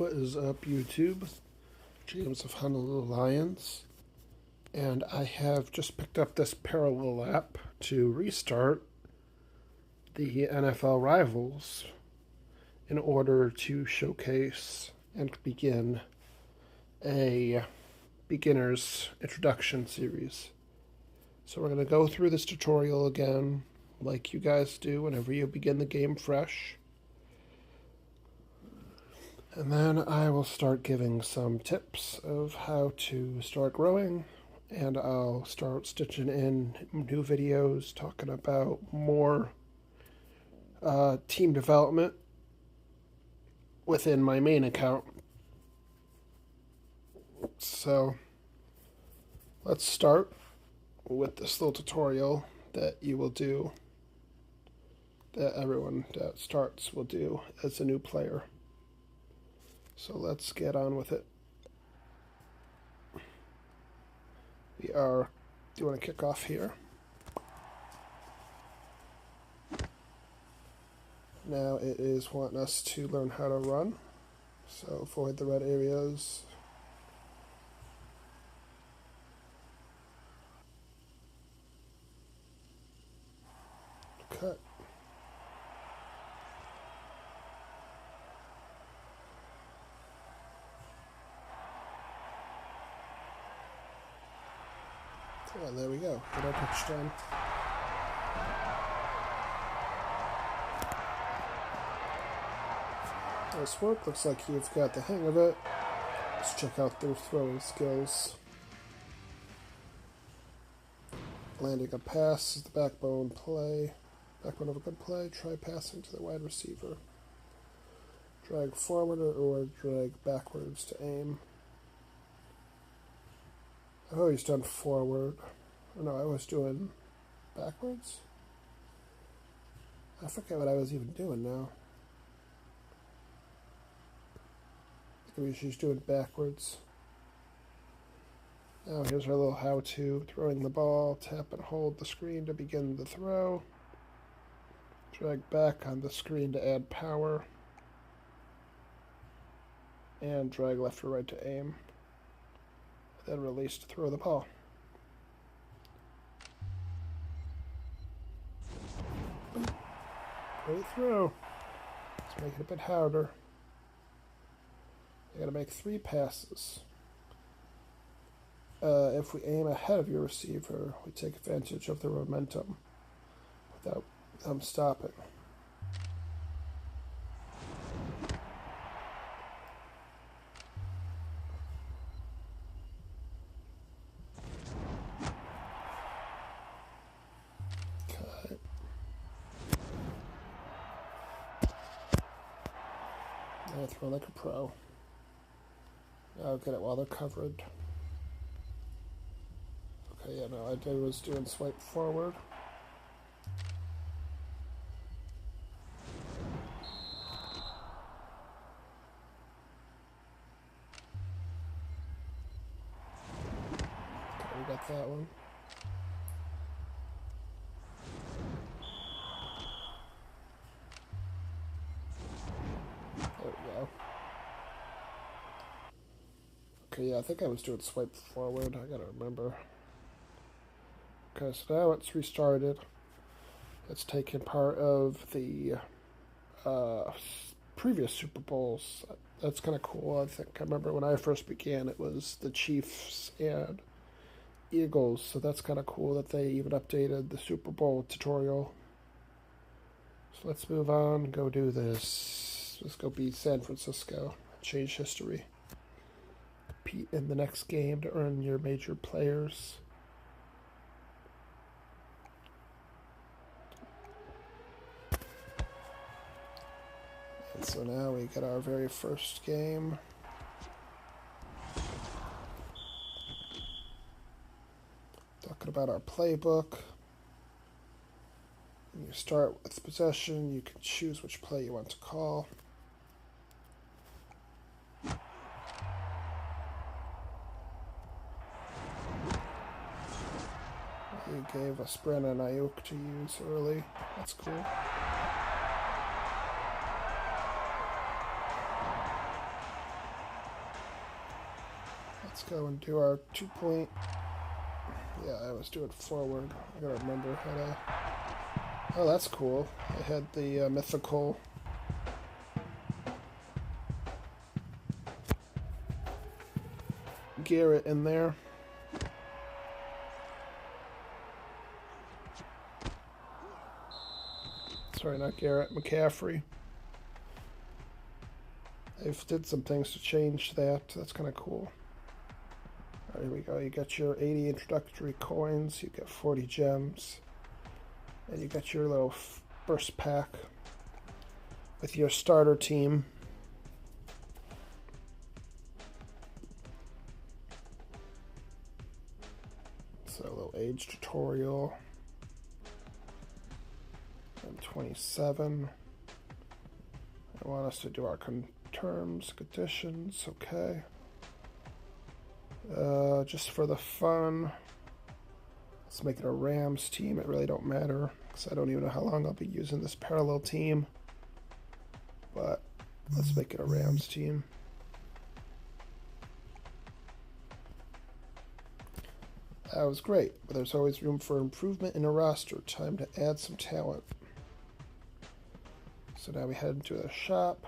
What is up, YouTube? James of Honolulu Lions, and I have just picked up this Parallel app to restart the NFL Rivals in order to showcase and begin a beginner's introduction series. So we're going to go through this tutorial again, like you guys do whenever you begin the game fresh. And then I will start giving some tips of how to start growing, and I'll start stitching in new videos talking about more team development within my main account. So let's start with this little tutorial that you will do, that everyone that starts will do as a new player. So let's get on with it. We are doing a kickoff here. Now it is wanting us to learn how to run. So avoid the red areas. Cut. Oh, there we go. Get our touchdown. Nice work. Looks like you've got the hang of it. Let's check out their throwing skills. Landing a pass is the backbone of a good play. Try passing to the wide receiver. Drag forward or drag backwards to aim. I've always done forward. Oh, no, I was doing backwards? I forget what I was even doing now. I think she's doing backwards. Now here's our little how-to. Throwing the ball. Tap and hold the screen to begin the throw. Drag back on the screen to add power. And drag left or right to aim. Then release to throw the ball. Great throw. Let's make it a bit harder. You gotta make 3 passes. If we aim ahead of your receiver, we take advantage of the momentum without them stopping. I throw like a pro. I'll get it while they're covered. Okay, yeah, no, I was doing swipe forward. Okay, we got that one. There we go. Okay, yeah, I think I was doing swipe forward. I gotta remember. Okay, so now it's restarted. It's taken part of the previous Super Bowls. That's kind of cool. I think I remember when I first began, it was the Chiefs and Eagles. So that's kind of cool that they even updated the Super Bowl tutorial. So let's move on. Go do this. Let's go beat San Francisco. Change history. Compete in the next game to earn your major players. And so now we get our very first game. Talking about our playbook. When you start with possession, you can choose which play you want to call. He gave us Brandon Ayuk to use early. That's cool. Let's go and do our 2-point. Yeah, I always do it forward. I gotta remember how to... Oh, that's cool. I had the mythical... Garrett in there. Sorry, not Garrett, McCaffrey. I've did some things to change that. That's kind of cool. All right, here we go. You got your 80 introductory coins. You get 40 gems. And you got your little first pack with your starter team. So a little age tutorial. And 27. I want us to do our terms, conditions, okay. Just for the fun, let's make it a Rams team. It really don't matter, because I don't even know how long I'll be using this parallel team. But let's make it a Rams team. That was great, but there's always room for improvement in a roster. Time to add some talent. So now we head into the shop,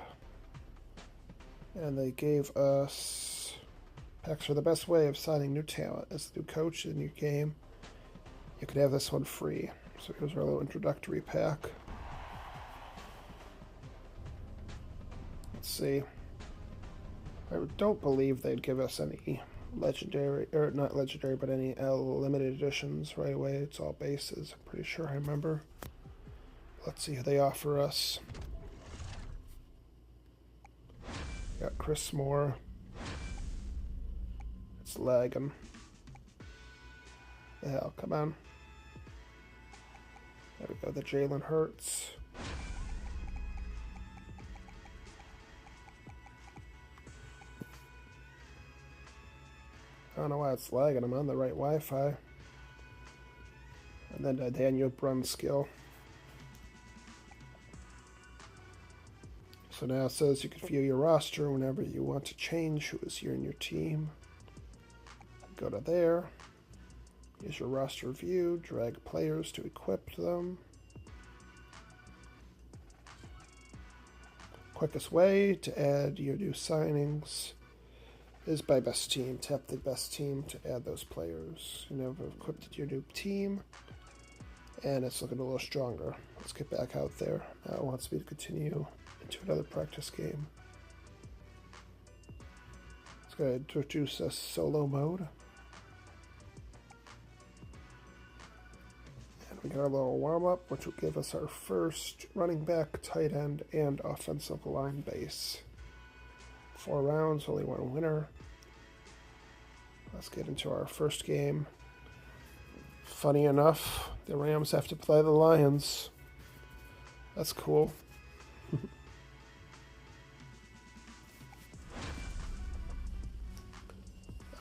and they gave us packs are the best way of signing new talent. As the new coach in your game, you can have this one free. So here's our little introductory pack. Let's see. I don't believe they'd give us any legendary, or not legendary, but any limited editions right away. It's all bases, I'm pretty sure I remember. Let's see who they offer us. Got Chris Moore. It's lagging. Yeah, come on. There we go, the Jalen Hurts. I don't know why it's lagging. I'm on the right Wi-Fi. And then Daniel Brunskill. So now it says you can view your roster whenever you want to change who is here in your team. Go to there. Use your roster view. Drag players to equip them. Quickest way to add your new signings is by best team. Tap the best team to add those players. You know, you've equipped your new team, and it's looking a little stronger. Let's get back out there. Now it wants me to continue into another practice game. It's going to introduce us solo mode. And we got a little warm-up, which will give us our first running back, tight end, and offensive line base. 4 rounds, only 1 winner. Let's get into our first game. Funny enough, the Rams have to play the Lions. That's cool.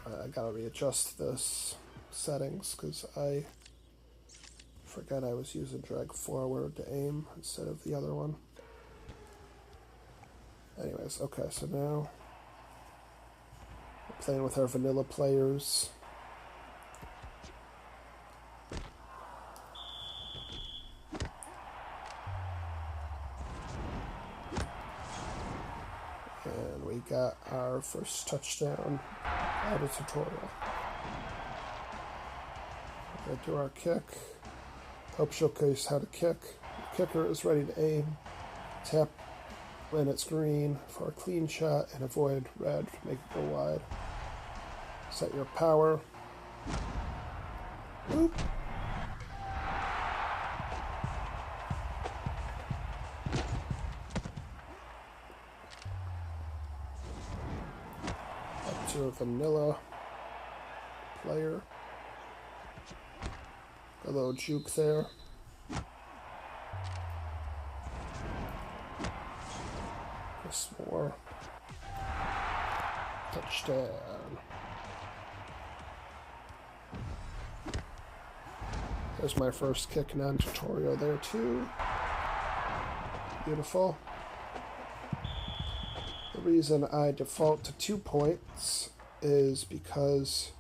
I gotta readjust this settings because I forgot I was using drag forward to aim instead of the other one. Anyways, okay, so now we're playing with our vanilla players. And we got our first touchdown out of tutorial. We're going to do our kick. Help showcase how to kick. The kicker is ready to aim. Tap when it's green for a clean shot and avoid red to make it go wide. Set your power. Boop. Up to a vanilla player. A little juke there. Chris Moore. Touchdown. There's my first kick non-tutorial there too. Beautiful. The reason I default to 2 points is because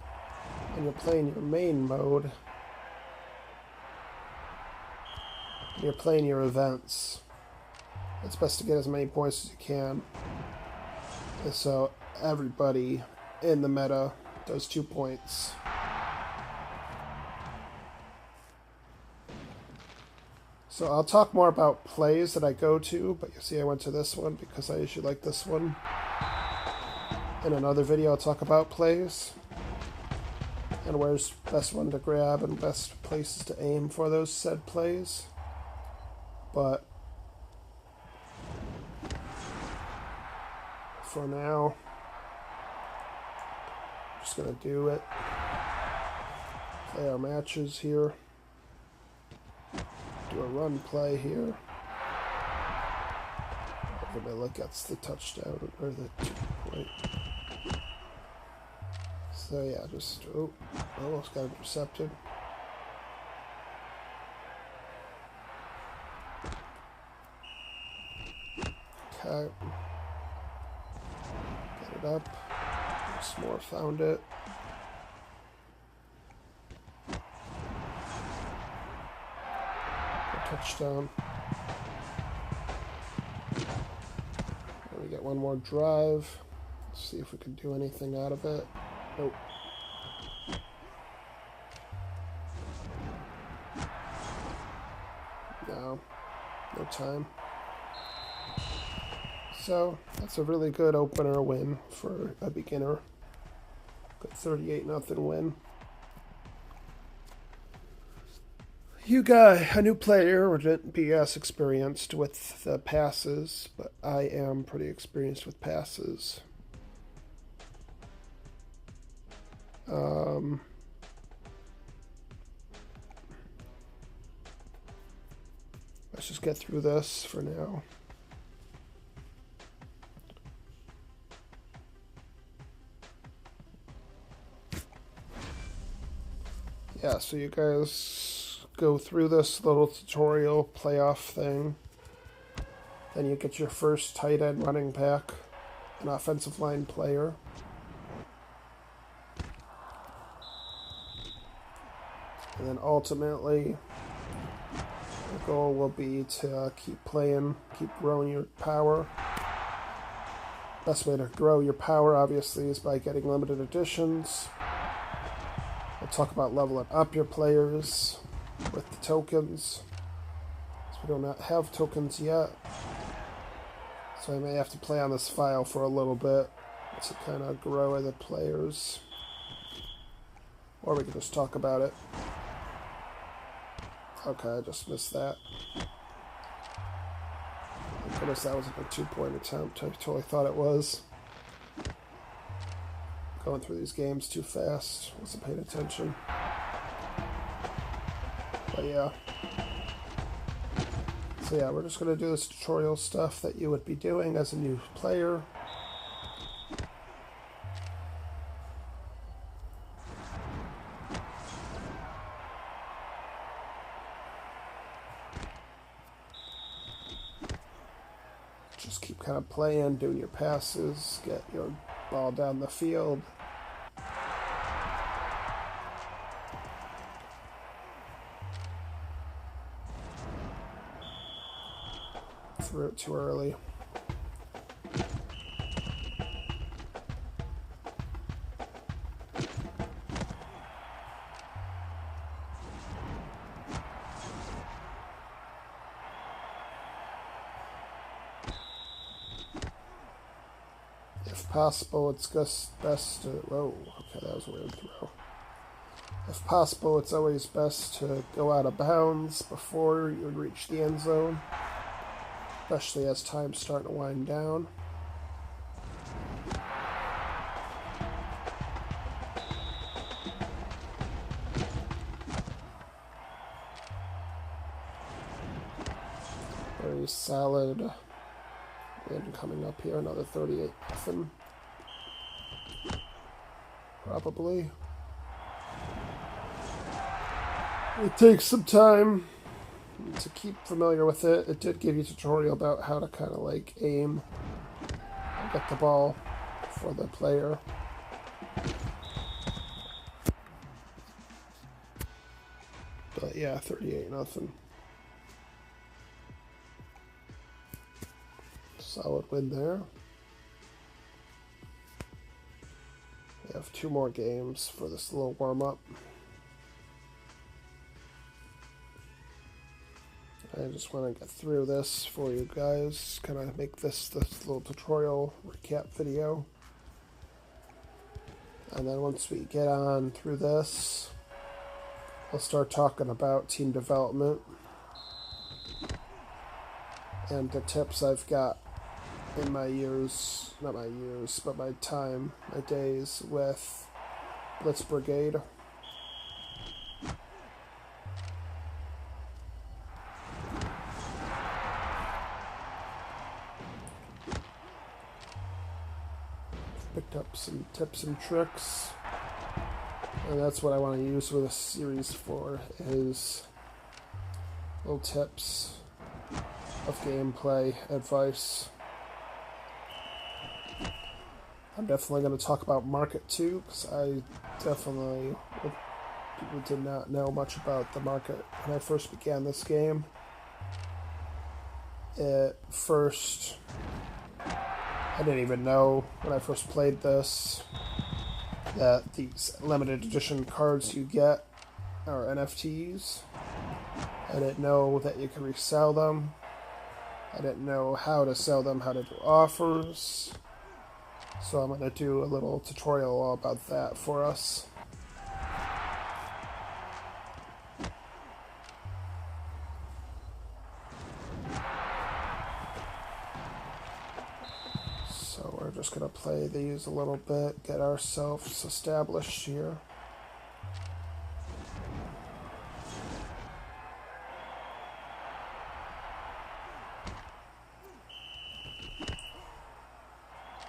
when you're playing your main mode, you're playing your events, it's best to get as many points as you can. And so everybody in the meta does 2 points. So I'll talk more about plays that I go to, but you see I went to this one because I usually like this one. In another video I'll talk about plays and where's best one to grab and best places to aim for those said plays. But for now, I'm just going to do it. Play our matches here. Do a run play here. Vanilla gets the touchdown, or the 2 point. So yeah, just, oh, almost got intercepted. Okay. Get it up. S'more found it. Touchdown. And we get one more drive. Let's see if we can do anything out of it. Nope. No. No time. So, that's a really good opener win for a beginner. Good 38-0 win. You got a new player wouldn't be as experienced with the passes, but I am pretty experienced with passes. Let's just get through this for now. Yeah, so you guys go through this little tutorial playoff thing. Then you get your first tight end running back, an offensive line player. And then ultimately, the goal will be to keep playing, keep growing your power. Best way to grow your power, obviously, is by getting limited editions. We'll talk about leveling up your players with the tokens. So we do not have tokens yet. So I may have to play on this file for a little bit to kind of grow the players. Or we can just talk about it. Okay, I just missed that. Thank goodness that wasn't a 2-point attempt. I totally thought it was. Going through these games too fast. Wasn't paying attention. But yeah. So yeah, we're just going to do this tutorial stuff that you would be doing as a new player. Just keep kind of playing, doing your passes, get your ball down the field. Threw it too early. If possible, it's just best to... Whoa, okay, that was a weird throw. If possible, it's always best to go out of bounds before you reach the end zone, especially as time's starting to wind down. Very solid win coming up here, another 38-0. Probably. It takes some time to keep familiar with it. It did give you a tutorial about how to kind of like aim and get the ball for the player. But yeah, 38-0. Solid win there. We have 2 more games for this little warm-up. I just want to get through this for you guys, kind of make this little tutorial recap video. And then once we get on through this, I'll start talking about team development and the tips I've got in my years, not my years, but my time, my days with Blitz Brigade. Picked up some tips and tricks, and that's what I want to use with this series for, is little tips of gameplay advice. I'm definitely going to talk about Market too, because I definitely did not know much about the Market when I first began this game. At first, I didn't even know when I first played this that these limited edition cards you get are NFTs. I didn't know that you could resell them. I didn't know how to sell them, how to do offers. So I'm going to do a little tutorial all about that for us. So we're just going to play these a little bit, get ourselves established here.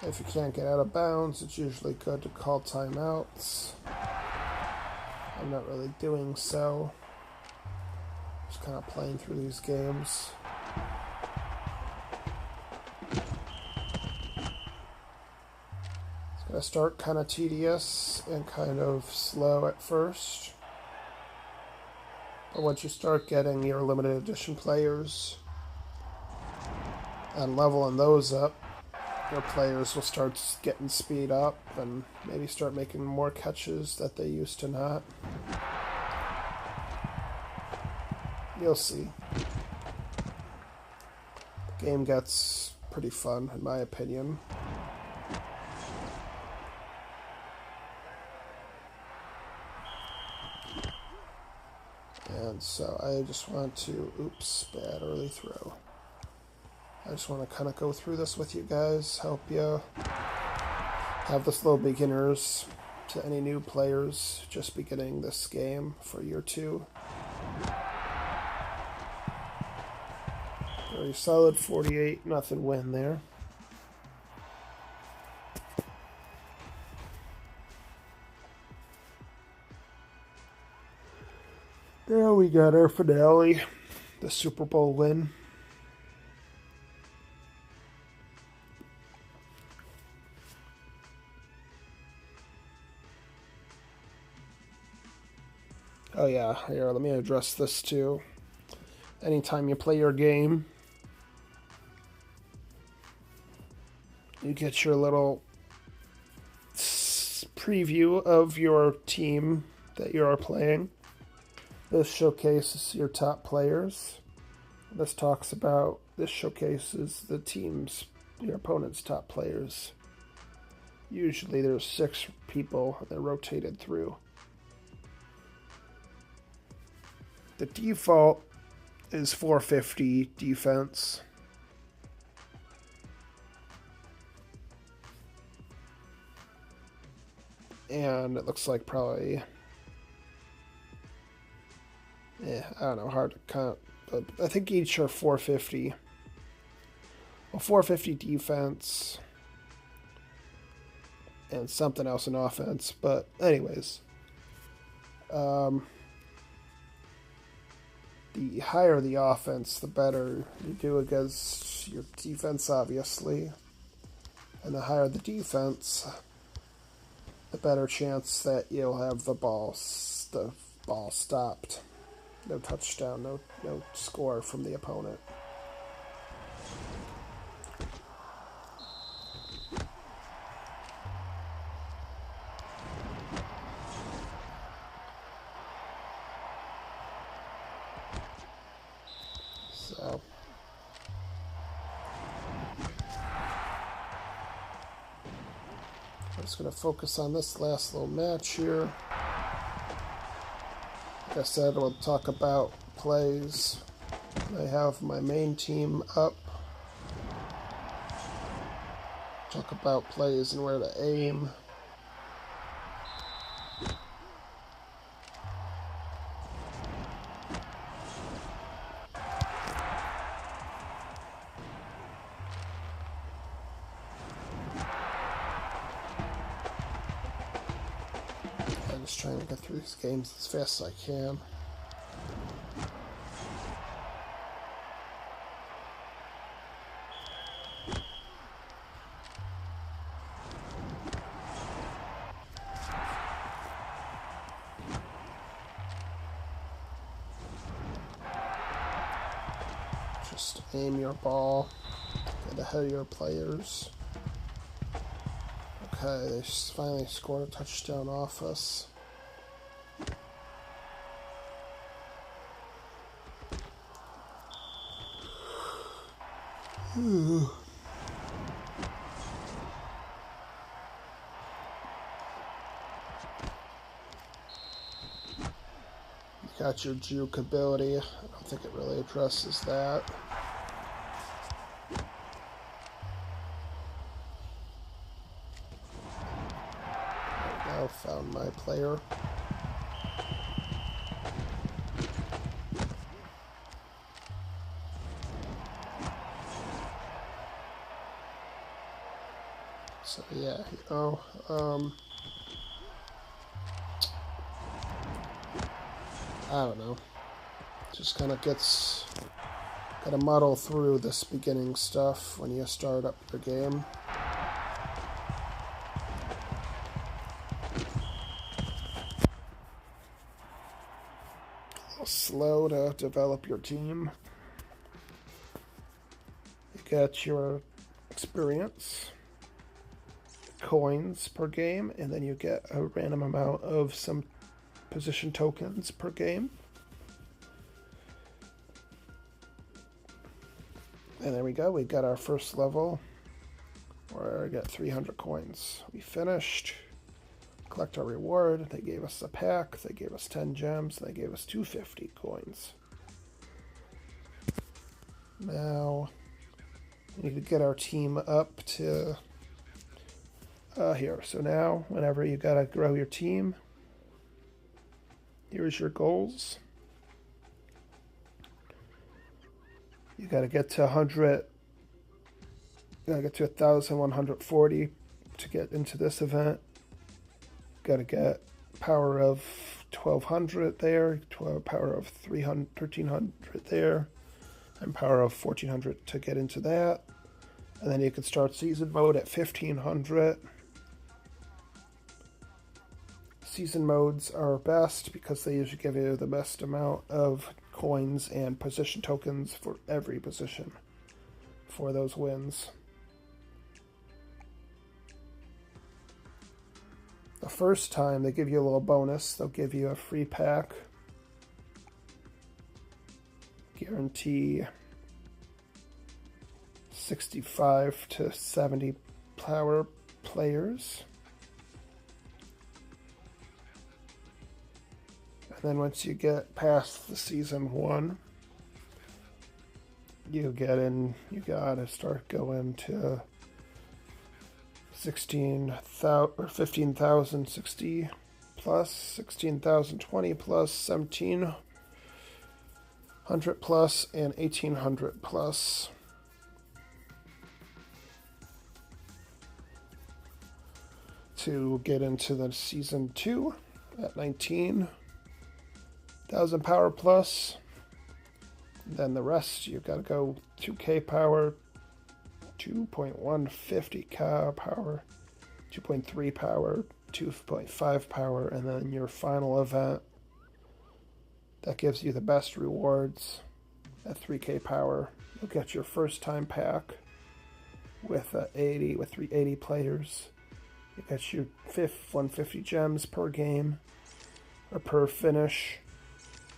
If you can't get out of bounds, it's usually good to call timeouts. I'm not really doing so. Just kind of playing through these games. It's going to start kind of tedious and kind of slow at first. But once you start getting your limited edition players and leveling those up, your players will start getting speed up and maybe start making more catches that they used to not. You'll see. The game gets pretty fun, in my opinion. And so I just want to, oops, bad early throw. I just want to kind of go through this with you guys, help you have this little beginners to any new players just beginning this game for year 2. Very solid 48-0 win there. Now we got our finale, the Super Bowl win. Oh yeah, here, let me address this too. Anytime you play your game, you get your little preview of your team that you are playing. This showcases your top players. This showcases the team's, your opponent's top players. Usually there's 6 people that are rotated through. The default is 450 defense. And it looks like probably, I don't know, hard to count, but I think each are 450. Well, 450 defense and something else in offense, but anyways. The higher the offense, the better you do against your defense, obviously. And the higher the defense, the better chance that you'll have the ball stopped. No touchdown, no score from the opponent. So I'm just going to focus on this last little match here. Like I said, we'll talk about plays. I have my main team up. Talk about plays and where to aim. I'm just trying to get through these games as fast as I can. Just aim your ball, get ahead of your players. Okay, they finally scored a touchdown off us. You got your juke ability. I don't think it really addresses that. Now found my player. So yeah, I don't know. Just kind of gotta muddle through this beginning stuff when you start up your game. A little slow to develop your team. You got your experience, coins per game, and then you get a random amount of some position tokens per game. And there we go, we got our first level where I got 300 coins. We finished, collect our reward. They gave us a pack, they gave us 10 gems, they gave us 250 coins. Now we need to get our team up to here. So now whenever you gotta grow your team, here's your goals. You gotta get to 100. You gotta get to 1,140 to get into this event. Gotta get power of 1,200 there, power of 1,300 there, and power of 1,400 to get into that. And then you can start season mode at 1,500. Season modes are best because they usually give you the best amount of coins and position tokens for every position for those wins. The first time they give you a little bonus, they'll give you a free pack. Guarantee 65 to 70 power players. And then once you get past the season 1, you gotta start going to 15,060 plus, 16,020 plus, 1,700 plus, and 1,800 plus. To get into the season 2 at 19,000 power plus. Then the rest, you've got to go 2K power, 2.150K power, 2.3 power, 2.5 power, and then your final event that gives you the best rewards at 3k power. You'll get your first time pack with 380 players. You get your 150 gems per game or per finish.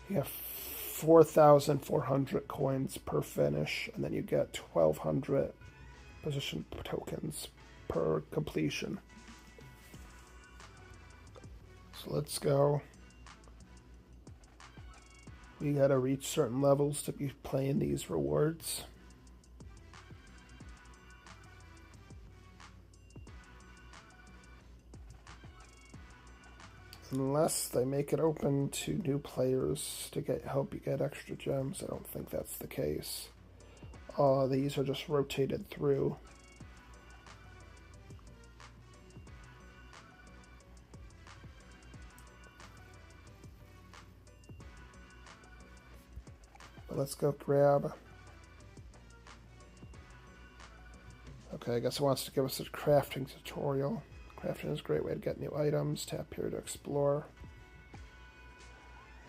You have 4,400 coins per finish, and then you get 1,200 position tokens per completion. So let's go. We gotta reach certain levels to be playing these rewards. Unless they make it open to new players to help you get extra gems. I don't think that's the case. These are just rotated through. But let's go grab. Okay, I guess it wants to give us a crafting tutorial. Crafting is a great way to get new items. Tap here to explore.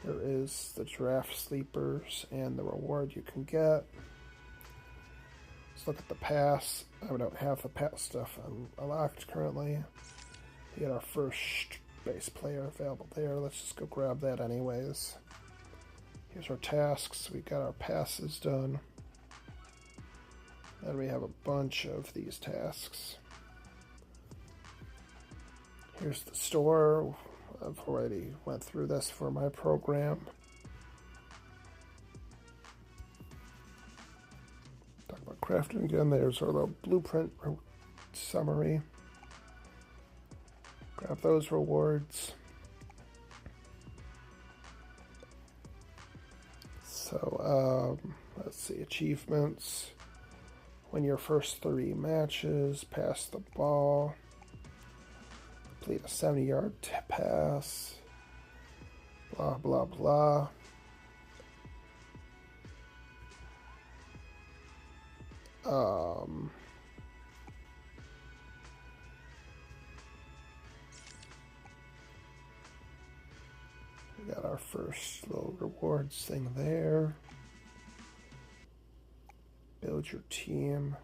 There is the giraffe sleepers and the reward you can get. Let's look at the pass. I don't have the pass stuff unlocked currently. We get our first base player available there. Let's just go grab that anyways. Here's our tasks. We got our passes done. Then we have a bunch of these tasks. Here's the store. I've already went through this for my program. Talk about crafting again. There's our little blueprint summary. Grab those rewards. So, let's see, achievements. Win your first 3 matches, pass the ball. Complete a 70-yard pass, blah, blah, blah. We got our first little rewards thing there. Build your team.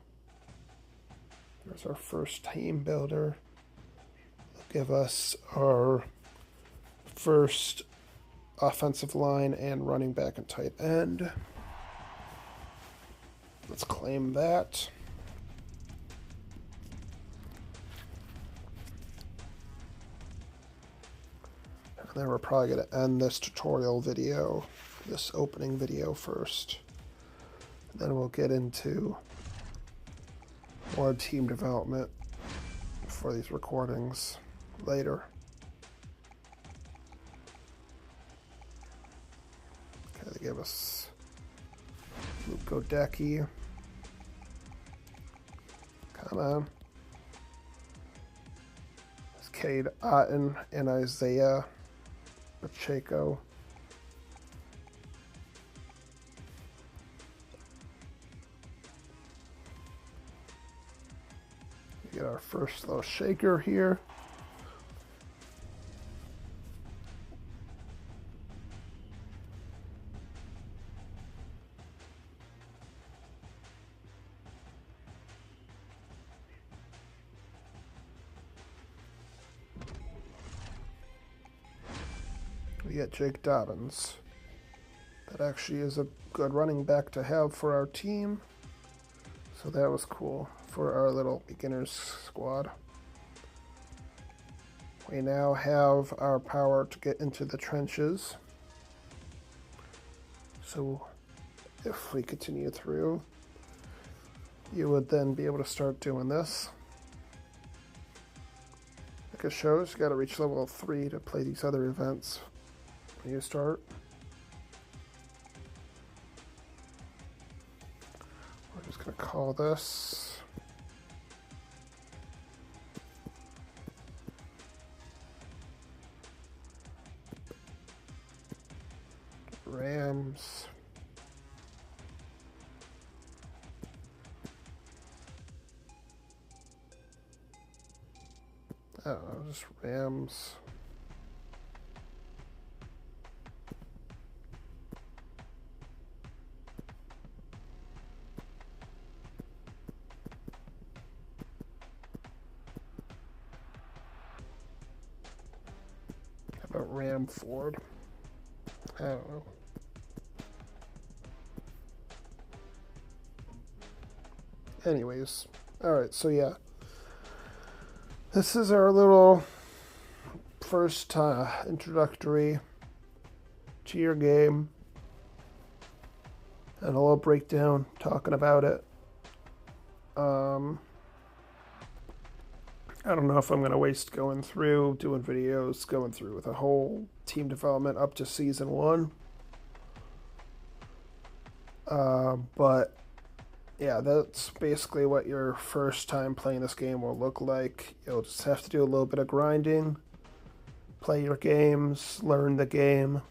There's our first team builder. Give us our first offensive line and running back and tight end. Let's claim that. And then we're probably going to end this tutorial video, this opening video first. And then we'll get into more team development for these recordings later. Okay, they give us Luke Godecki. Come on. It's Cade Otton and Isaiah Pacheco. We get our first little shaker here. We get Jake Dobbins. That actually is a good running back to have for our team. So that was cool for our little beginners squad. We now have our power to get into the trenches. So if we continue through, you would then be able to start doing this. Like it shows, you got to reach level 3 to play these other events. When you start, we're just going to call this Rams I don't know, just Rams. How about Ram Ford? I don't know. Anyways, alright, so yeah. This is our little first introductory to your game. And a little breakdown talking about it. I don't know if I'm going to waste doing videos, going through with a whole team development up to season 1. But yeah, that's basically what your first time playing this game will look like. You'll just have to do a little bit of grinding, play your games, learn the game,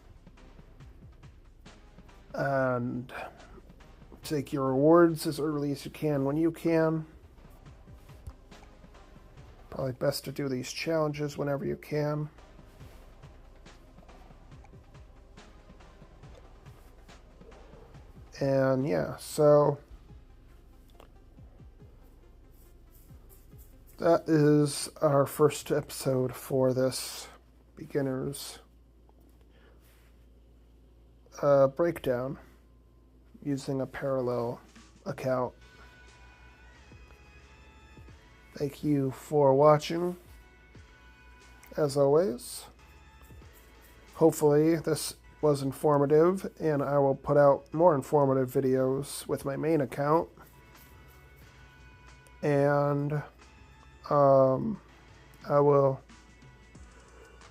and take your rewards as early as you can when you can. Probably best to do these challenges whenever you can. And yeah, so that is our first episode for this beginner's breakdown using a parallel account. Thank you for watching, as always. Hopefully this was informative, and I will put out more informative videos with my main account. And I will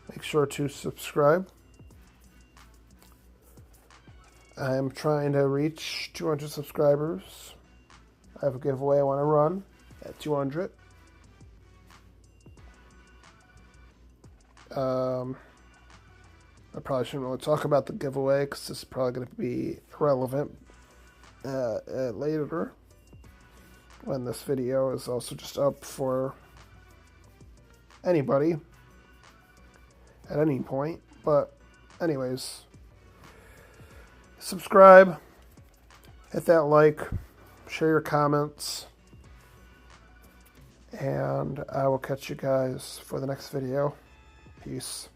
make sure to subscribe. I'm trying to reach 200 subscribers. I have a giveaway I want to run at 200. I probably shouldn't really talk about the giveaway because this is probably going to be relevant later when this video is also just up for anybody at any point. But anyways, subscribe, hit that like, share your comments, and I will catch you guys for the next video. Peace.